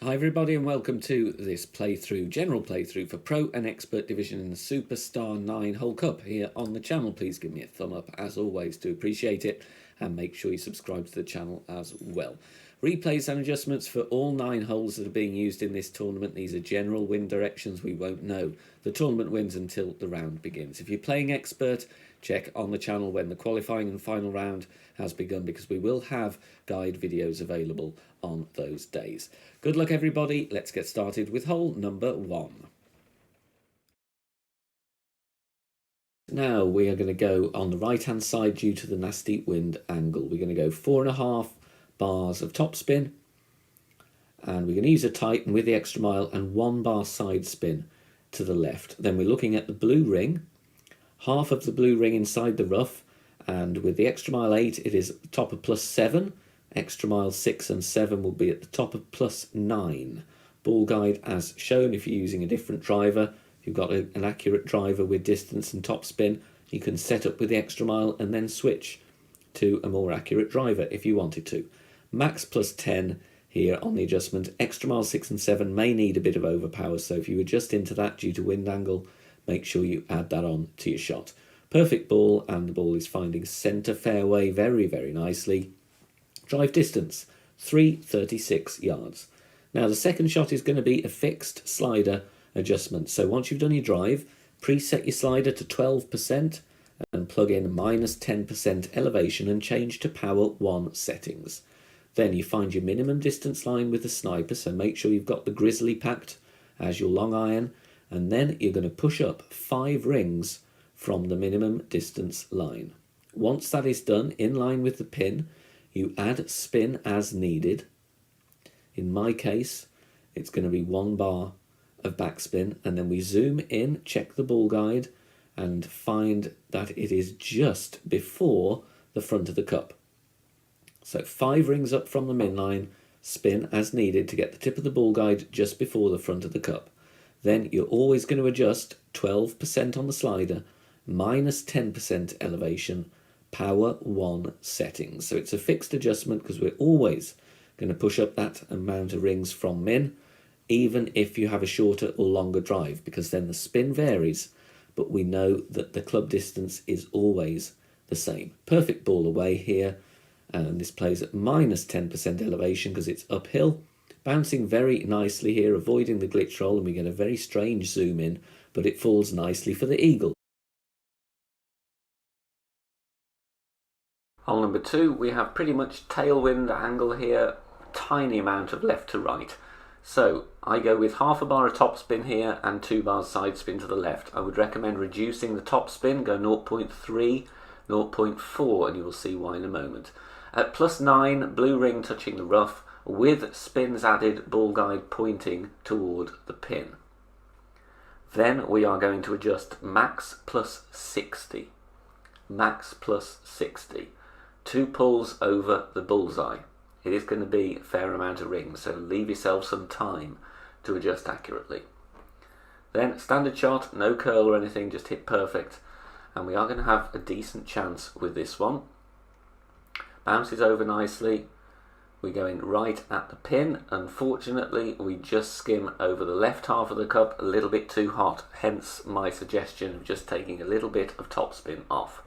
Hi everybody and welcome to this general playthrough for Pro and Expert Division in the Superstar 9 Hole Cup here on the channel. Please give me a thumb up as always, do appreciate it, and make sure you subscribe to the channel as well. Replays and adjustments for all 9 holes that are being used in this tournament. These are general win directions. We won't know the tournament wins until the round begins. If you're playing Expert, check on the channel when the qualifying and final round has begun, because we will have guide videos available on those days. Good luck everybody. Let's get started with hole number 1. Now we are going to go on the right hand side due to the nasty wind angle. We're going to go 4.5 bars of topspin, and we're going to use a Titan with the extra mile and 1 bar side spin to the left. Then we're looking at the blue ring, half of the blue ring inside the rough, and with the extra mile 8 it is at the top of +7, extra mile 6 and 7 will be at the top of +9. Ball guide as shown. If you're using a different driver, if you've got an accurate driver with distance and topspin, you can set up with the extra mile and then switch to a more accurate driver if you wanted to. Max +10 here on the adjustment. Extra mile 6 and 7 may need a bit of overpower, so if you adjust into that due to wind angle, make sure you add that on to your shot. Perfect ball, and the ball is finding centre fairway very, very nicely. Drive distance, 336 yards. Now the second shot is going to be a fixed slider adjustment. So once you've done your drive, preset your slider to 12% and plug in -10% elevation and change to power 1 settings. Then you find your minimum distance line with the sniper, so make sure you've got the grizzly packed as your long iron, and then you're going to push up 5 rings from the minimum distance line. Once that is done, in line with the pin, you add spin as needed. In my case, it's going to be 1 bar of backspin, and then we zoom in, check the ball guide, and find that it is just before the front of the cup. So 5 rings up from the min line, spin as needed to get the tip of the ball guide just before the front of the cup. Then you're always going to adjust 12% on the slider, -10% elevation, power 1 settings. So it's a fixed adjustment because we're always going to push up that amount of rings from min, even if you have a shorter or longer drive, because then the spin varies, but we know that the club distance is always the same. Perfect ball away here, and this plays at -10% elevation because it's uphill. Bouncing very nicely here, avoiding the glitch roll, and we get a very strange zoom in, but it falls nicely for the eagle. Hole number 2, we have pretty much tailwind angle here, tiny amount of left to right. So I go with half a bar of topspin here and 2 bars side spin to the left. I would recommend reducing the topspin, go 0.3, 0.4, and you will see why in a moment. At +9, blue ring touching the rough, with spins added, ball guide pointing toward the pin. Then we are going to adjust max +60. Max +60. 2 pulls over the bullseye. It is going to be a fair amount of rings, so leave yourself some time to adjust accurately. Then standard shot, no curl or anything, just hit perfect, and we are going to have a decent chance with this one. Bounces over nicely. We're going right at the pin. Unfortunately, we just skim over the left half of the cup, a little bit too hot, hence my suggestion of just taking a little bit of topspin off.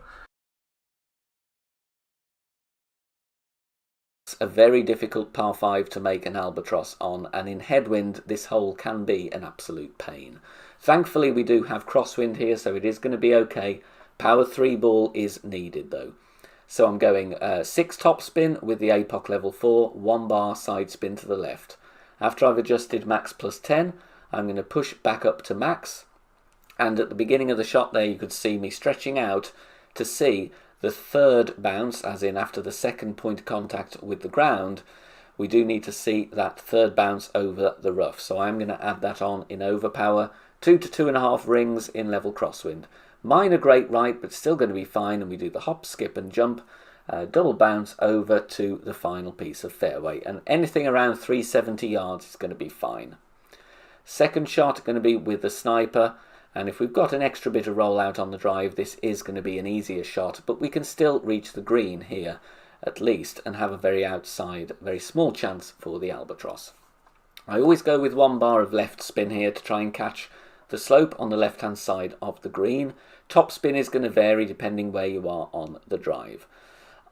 It's a very difficult par 5 to make an albatross on, and in headwind this hole can be an absolute pain. Thankfully we do have crosswind here, so it is going to be okay. Power 3 ball is needed though. So I'm going 6 topspin with the APOC level 4, 1 bar side spin to the left. After I've adjusted max +10, I'm going to push back up to max, and at the beginning of the shot there you could see me stretching out to see the third bounce, as in after the second point of contact with the ground. We do need to see that third bounce over the rough, so I'm going to add that on in overpower, 2 to 2.5 rings in level crosswind. Minor great right, but still going to be fine, and we do the hop, skip and jump, double bounce over to the final piece of fairway, and anything around 370 yards is going to be fine. Second shot going to be with the sniper, and if we've got an extra bit of rollout on the drive, this is going to be an easier shot, but we can still reach the green here at least and have a very small chance for the albatross. I always go with 1 bar of left spin here to try and catch the slope on the left hand side of the green. Top spin is going to vary depending where you are on the drive.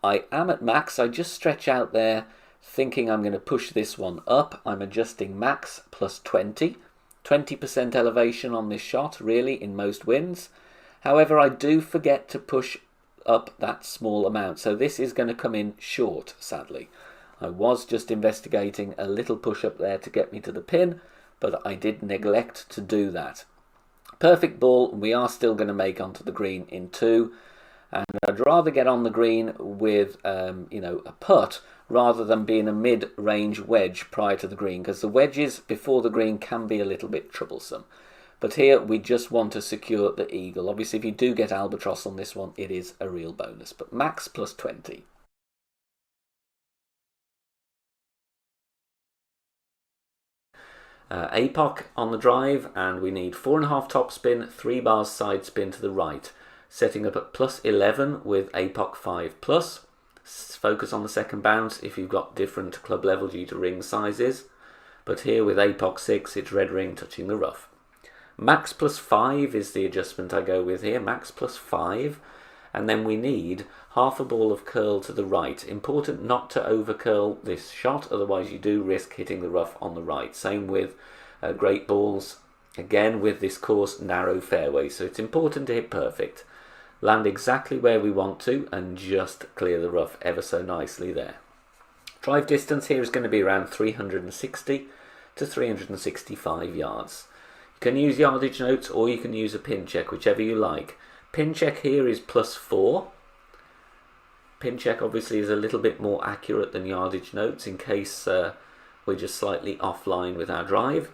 I am at max. I just stretch out there thinking I'm going to push this one up. I'm adjusting max plus 20. 20% elevation on this shot really in most winds. However, I do forget to push up that small amount, so this is going to come in short, sadly. I was just investigating a little push up there to get me to the pin, but I did neglect to do that. Perfect ball, we are still going to make onto the green in 2, and I'd rather get on the green with a putt rather than being a mid-range wedge prior to the green, because the wedges before the green can be a little bit troublesome. But here we just want to secure the eagle. Obviously if you do get albatross on this one, it is a real bonus, but max plus 20. APOC on the drive, and we need 4.5 top spin, 3 bars side spin to the right, setting up at plus 11 with APOC 5 plus. Focus on the second bounce if you've got different club level due to ring sizes, but here with APOC 6 it's red ring touching the rough. Max plus 5 is the adjustment I go with here, max plus 5, and then we need half a ball of curl to the right. Important not to over curl this shot, otherwise you do risk hitting the rough on the right. Same with great balls, again with this course narrow fairway, so it's important to hit perfect. Land exactly where we want to and just clear the rough ever so nicely there. Drive distance here is going to be around 360 to 365 yards. You can use yardage notes or you can use a pin check, whichever you like. Pin check here is plus 4. Pin check obviously is a little bit more accurate than yardage notes in case we're just slightly offline with our drive.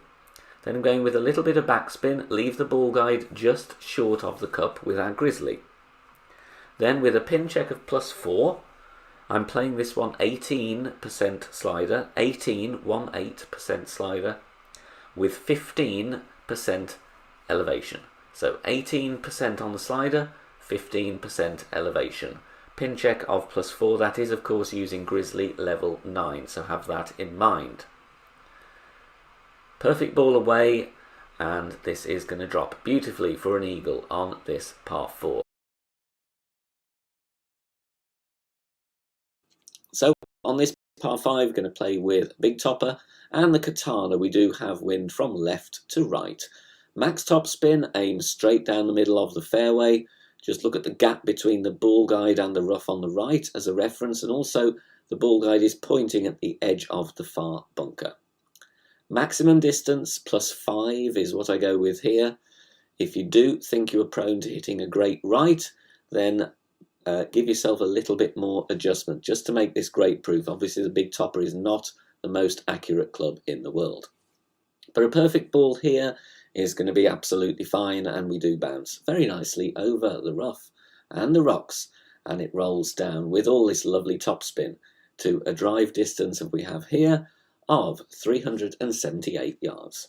Then I'm going with a little bit of backspin, leave the ball guide just short of the cup with our grizzly. Then with a pin check of plus 4, I'm playing this one 18% slider, 18% slider with 15% elevation. So 18% on the slider, 15% elevation. Pin check of plus 4, that is of course using grizzly level 9, so have that in mind. Perfect ball away, and this is going to drop beautifully for an eagle on this par 4. So on this par 5, going to play with Big Topper and the Katana. We do have wind from left to right. Max top spin, aim straight down the middle of the fairway. Just look at the gap between the ball guide and the rough on the right as a reference, and also the ball guide is pointing at the edge of the far bunker. Maximum distance plus 5 is what I go with here. If you do think you are prone to hitting a great right, then give yourself a little bit more adjustment just to make this great proof. Obviously the Big Topper is not the most accurate club in the world. But a perfect ball here is going to be absolutely fine, and we do bounce very nicely over the rough and the rocks, and it rolls down with all this lovely topspin to a drive distance that we have here of 378 yards.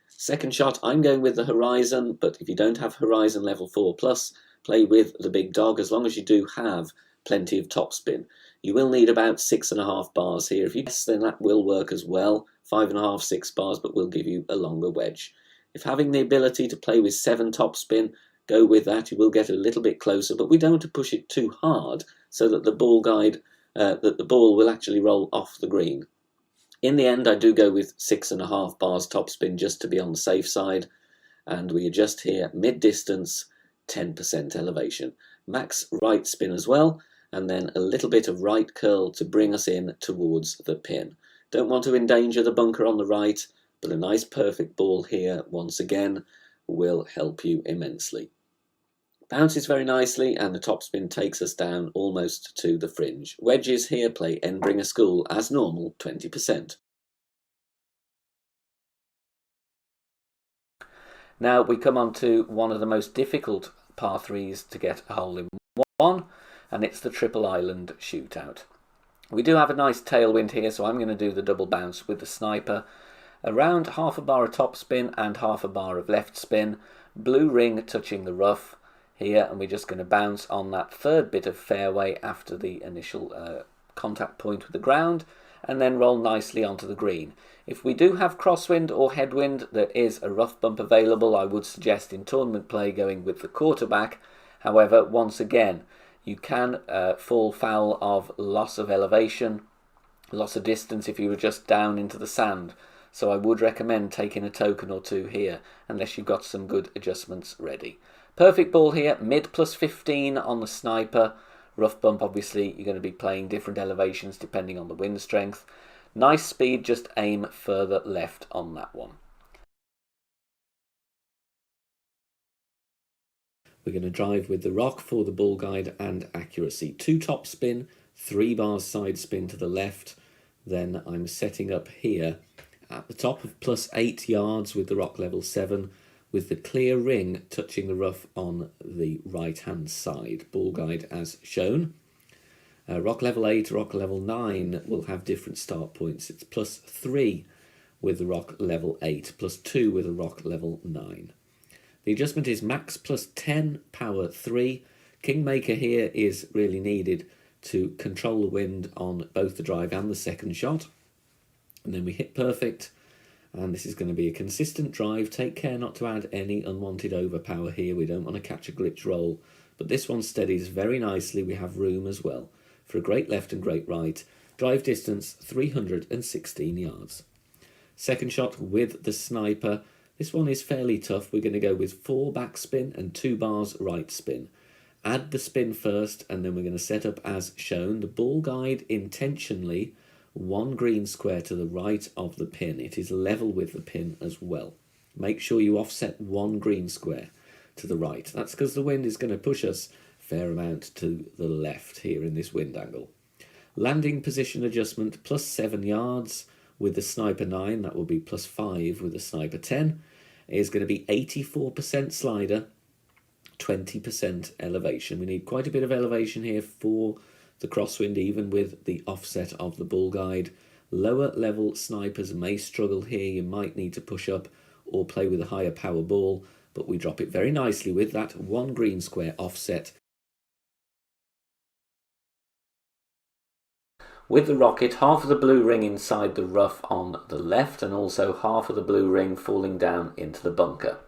Second shot, I'm going with the Horizon, but if you don't have Horizon level 4 plus, play with the Big Dog as long as you do have plenty of topspin. You will need about 6.5 bars here. If you guess, then that will work as well. 5.5, 6 bars, but will give you a longer wedge. If having the ability to play with 7 topspin, go with that. You will get a little bit closer, but we don't want to push it too hard so that the ball guide, that the ball will actually roll off the green. In the end, I do go with 6.5 bars topspin just to be on the safe side, and we adjust here mid-distance, 10% elevation. Max right spin as well, and then a little bit of right curl to bring us in towards the pin. Don't want to endanger the bunker on the right, but a nice perfect ball here once again will help you immensely. Bounces very nicely, and the topspin takes us down almost to the fringe. Wedges here play Endbringer School as normal, 20%. Now we come on to one of the most difficult par 3s to get a hole in one, and it's the Triple Island shootout. We do have a nice tailwind here, so I'm going to do the double bounce with the sniper. Around half a bar of topspin and half a bar of left spin. Blue ring touching the rough here, and we're just going to bounce on that third bit of fairway after the initial contact point with the ground, and then roll nicely onto the green. If we do have crosswind or headwind, there is a rough bump available. I would suggest in tournament play going with the quarterback. However, once again, you can fall foul of loss of elevation, loss of distance if you were just down into the sand. So I would recommend taking a token or two here, unless you've got some good adjustments ready. Perfect ball here, mid plus 15 on the sniper. Rough bump, obviously, you're going to be playing different elevations depending on the wind strength. Nice speed, just aim further left on that one. We're going to drive with the rock for the ball guide and accuracy. 2 top spin, 3 bars side spin to the left. Then I'm setting up here at the top of plus 8 yards with the rock level 7, with the clear ring touching the rough on the right hand side. Ball guide as shown. Rock level 8, rock level 9 will have different start points. It's plus 3 with the rock level 8, plus 2 with the rock level 9. The adjustment is max plus 10, power 3. Kingmaker here is really needed to control the wind on both the drive and the second shot. And then we hit perfect, and this is going to be a consistent drive. Take care not to add any unwanted overpower here. We don't want to catch a glitch roll, but this one steadies very nicely. We have room as well for a great left and great right. Drive distance 316 yards. Second shot with the sniper. This one is fairly tough. We're going to go with 4 backspin and 2 bars right spin. Add the spin first, and then we're going to set up as shown. The ball guide intentionally 1 green square to the right of the pin. It is level with the pin as well. Make sure you offset 1 green square to the right. That's because the wind is going to push us a fair amount to the left here in this wind angle. Landing position adjustment plus 7 yards with the sniper 9. That will be plus 5 with the sniper 10. It is going to be 84% slider, 20% elevation. We need quite a bit of elevation here for the crosswind, even with the offset of the ball guide. Lower level snipers may struggle here. You might need to push up or play with a higher power ball, but we drop it very nicely with that 1 green square offset. With the rocket, half of the blue ring inside the rough on the left, and also half of the blue ring falling down into the bunker.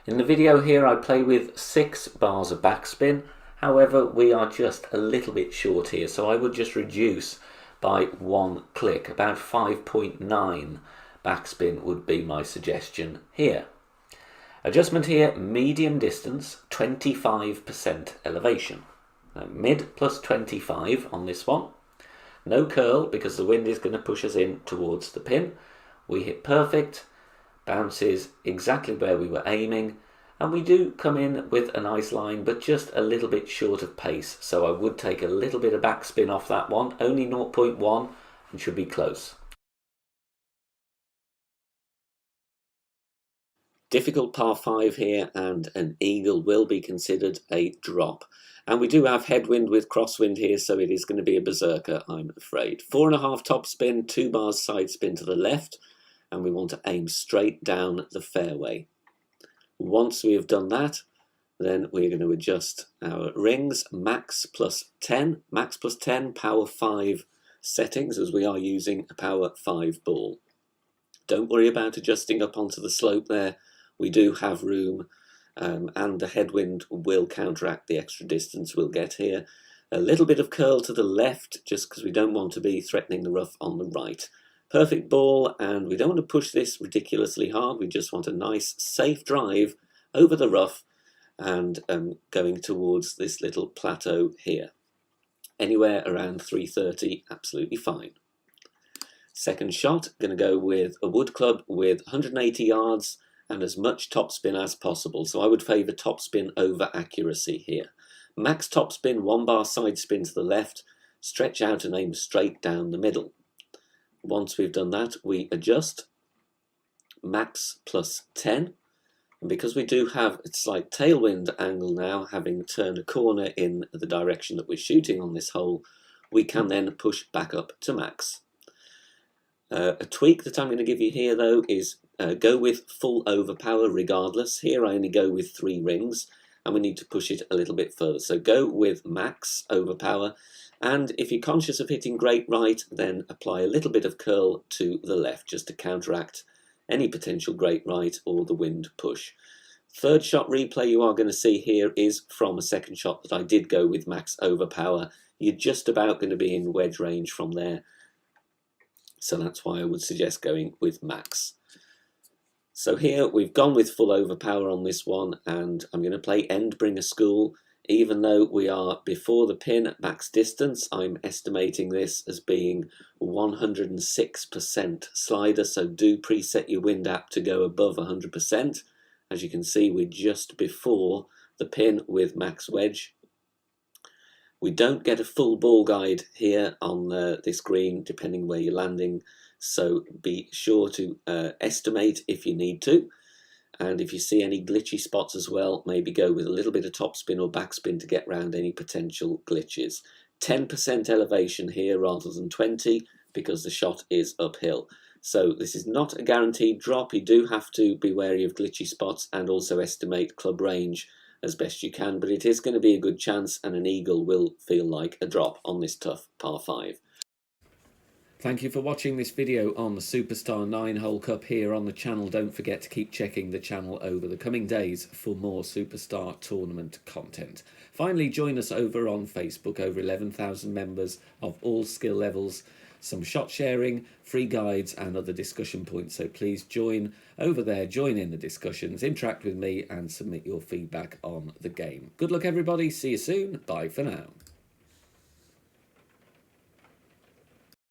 In the video here I play with 6 bars of backspin. However, we are just a little bit short here, so I would just reduce by 1 click. About 5.9 backspin would be my suggestion here. Adjustment here, medium distance, 25% elevation. Mid plus 25 on this one. No curl because the wind is going to push us in towards the pin. We hit perfect, bounces exactly where we were aiming, and we do come in with a nice line, but just a little bit short of pace. So I would take a little bit of backspin off that one, only 0.1, and should be close. Difficult par 5 here, and an eagle will be considered a drop. And we do have headwind with crosswind here, so it is going to be a berserker, I'm afraid. 4.5 top spin, 2 bars side spin to the left, and we want to aim straight down the fairway. Once we have done that, then we're going to adjust our rings, max plus 10, power 5 settings, as we are using a power 5 ball. Don't worry about adjusting up onto the slope there. We do have room, and the headwind will counteract the extra distance we'll get here. A little bit of curl to the left, just because we don't want to be threatening the rough on the right. Perfect ball, and we don't want to push this ridiculously hard. We just want a nice, safe drive over the rough and going towards this little plateau here. Anywhere around 330, absolutely fine. Second shot, going to go with a wood club with 180 yards and as much topspin as possible. So I would favour topspin over accuracy here. Max topspin, 1 bar side spin to the left, stretch out and aim straight down the middle. Once we've done that, we adjust, max plus 10. And because we do have a slight tailwind angle now, having turned a corner in the direction that we're shooting on this hole, we can then push back up to max. A tweak that I'm going to give you here though is go with full overpower regardless. Here I only go with 3 rings. and we need to push it a little bit further. So go with max overpower, and if you're conscious of hitting great right, then apply a little bit of curl to the left just to counteract any potential great right or the wind push. Third shot replay you are going to see here is from a second shot that I did go with max overpower. You're just about going to be in wedge range from there, so that's why I would suggest going with max. So here we've gone with full overpower on this one, and I'm going to play Endbringer School. Even though we are before the pin at max distance, I'm estimating this as being 106% slider, so do preset your wind app to go above 100%. As you can see, we're just before the pin with max wedge. We don't get a full ball guide here on this green, depending where you're landing, so be sure to estimate if you need to. And if you see any glitchy spots as well, maybe go with a little bit of topspin or backspin to get around any potential glitches. 10% elevation here rather than 20 because the shot is uphill. So this is not a guaranteed drop. You do have to be wary of glitchy spots and also estimate club range as best you can, but it is going to be a good chance, and an eagle will feel like a drop on this tough par 5. Thank you for watching this video on the Superstar 9-hole Cup here on the channel. Don't forget to keep checking the channel over the coming days for more Superstar tournament content. Finally, join us over on Facebook, over 11,000 members of all skill levels, some shot sharing, free guides and other discussion points. So please join over there, join in the discussions, interact with me and submit your feedback on the game. Good luck everybody, see you soon, bye for now.